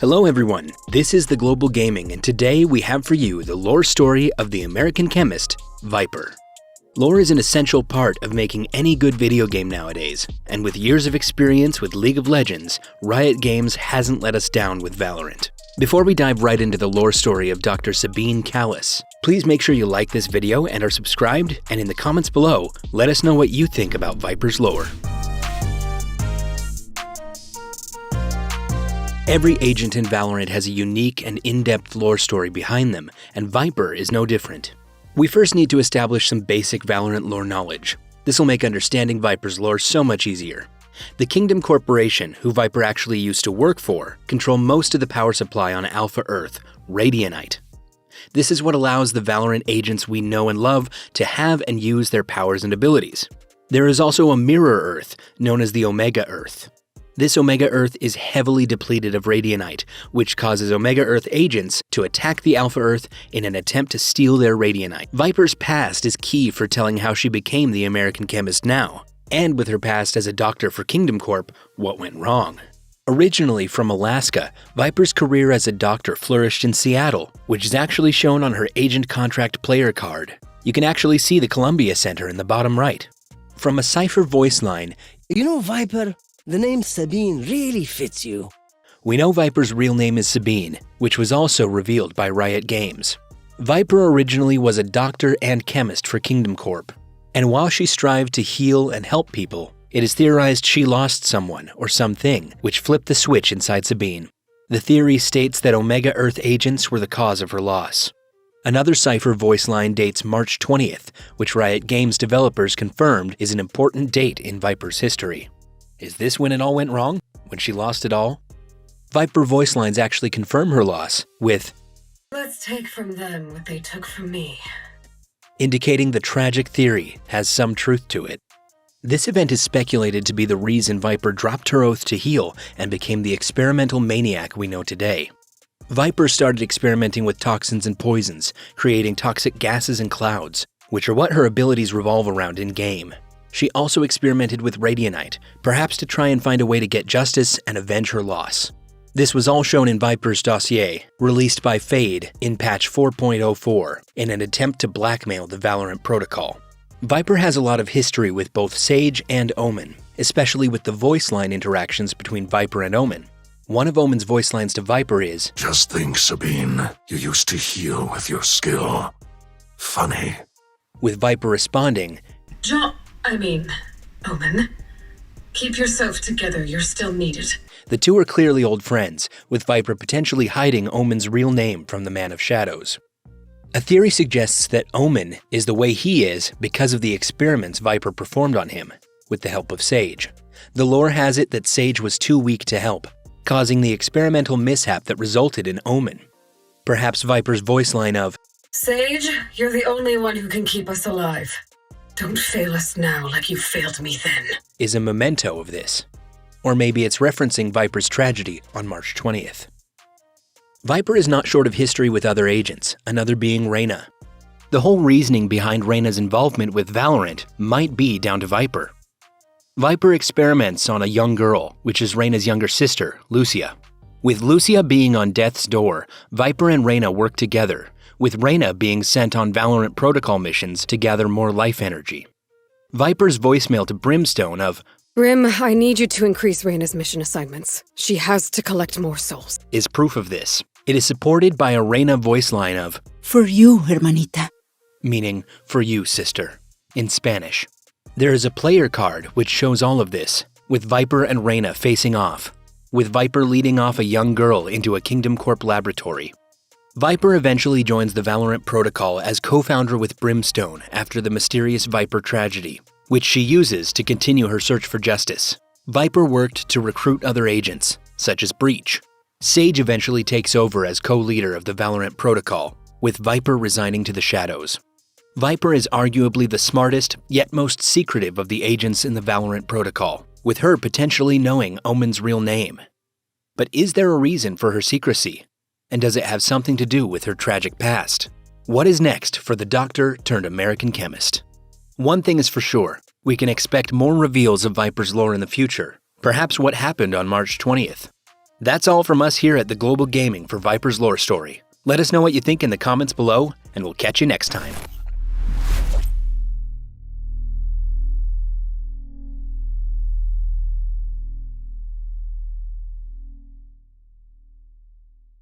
Hello everyone, this is TheGlobalGaming, and today we have for you the lore story of the American chemist, Viper. Lore is an essential part of making any good video game nowadays, and with years of experience with League of Legends, Riot Games hasn't let us down with Valorant. Before we dive right into the lore story of Dr. Sabine Callis, please make sure you like this video and are subscribed, and in the comments below, let us know what you think about Viper's lore. Every agent in Valorant has a unique and in-depth lore story behind them, and Viper is no different. We first need to establish some basic Valorant lore knowledge. This will make understanding Viper's lore so much easier. The Kingdom Corporation, who Viper actually used to work for, control most of the power supply on Alpha Earth, Radianite. This is what allows the Valorant agents we know and love to have and use their powers and abilities. There is also a mirror Earth, known as the Omega Earth. This Omega Earth is heavily depleted of Radianite, which causes Omega Earth agents to attack the Alpha Earth in an attempt to steal their Radianite. Viper's past is key for telling how she became the American Chemist now, and with her past as a doctor for Kingdom Corp, what went wrong. Originally from Alaska, Viper's career as a doctor flourished in Seattle, which is actually shown on her agent contract player card. You can actually see the Columbia Center in the bottom right. From a Cypher voice line, "You know, Viper, the name Sabine really fits you." We know Viper's real name is Sabine, which was also revealed by Riot Games. Viper originally was a doctor and chemist for Kingdom Corp, and while she strived to heal and help people, it is theorized she lost someone or something, which flipped the switch inside Sabine. The theory states that Omega Earth agents were the cause of her loss. Another Cypher voice line dates March 20th, which Riot Games developers confirmed is an important date in Viper's history. Is this when it all went wrong? When she lost it all? Viper voice lines actually confirm her loss with, "Let's take from them what they took from me," indicating the tragic theory has some truth to it. This event is speculated to be the reason Viper dropped her oath to heal and became the experimental maniac we know today. Viper started experimenting with toxins and poisons, creating toxic gases and clouds, which are what her abilities revolve around in-game. She also experimented with Radianite, perhaps to try and find a way to get justice and avenge her loss. This was all shown in Viper's dossier, released by Fade in patch 4.04, in an attempt to blackmail the Valorant Protocol. Viper has a lot of history with both Sage and Omen, especially with the voice line interactions between Viper and Omen. One of Omen's voice lines to Viper is, "Just think, Sabine, you used to heal with your skill. Funny." with Viper responding, Omen. Keep yourself together, you're still needed. The two are clearly old friends, with Viper potentially hiding Omen's real name from the Man of Shadows. A theory suggests that Omen is the way he is because of the experiments Viper performed on him, with the help of Sage. The lore has it that Sage was too weak to help, causing the experimental mishap that resulted in Omen. Perhaps Viper's voice line of, "Sage, you're the only one who can keep us alive. Don't fail us now like you failed me then," is a memento of this. Or maybe it's referencing Viper's tragedy on March 20th. Viper is not short of history with other agents, another being Reyna. The whole reasoning behind Reyna's involvement with Valorant might be down to Viper. Viper experiments on a young girl, which is Reyna's younger sister, Lucia. With Lucia being on death's door, Viper and Reyna work together, with Reyna being sent on Valorant Protocol missions to gather more life energy. Viper's voicemail to Brimstone of, "Brim, I need you to increase Reyna's mission assignments. She has to collect more souls." is proof of this. It is supported by a Reyna voice line of, "For you, hermanita." meaning, "for you, sister," in Spanish. There is a player card which shows all of this, with Viper and Reyna facing off, with Viper leading off a young girl into a Kingdom Corp laboratory. Viper eventually joins the Valorant Protocol as co-founder with Brimstone after the mysterious Viper tragedy, which she uses to continue her search for justice. Viper worked to recruit other agents, such as Breach. Sage eventually takes over as co-leader of the Valorant Protocol, with Viper resigning to the shadows. Viper is arguably the smartest, yet most secretive of the agents in the Valorant Protocol, with her potentially knowing Omen's real name. But is there a reason for her secrecy? And does it have something to do with her tragic past? What is next for the doctor turned American chemist? One thing is for sure, we can expect more reveals of Viper's lore in the future, perhaps what happened on March 20th. That's all from us here at TheGlobalGaming for Viper's lore story. Let us know what you think in the comments below, and we'll catch you next time.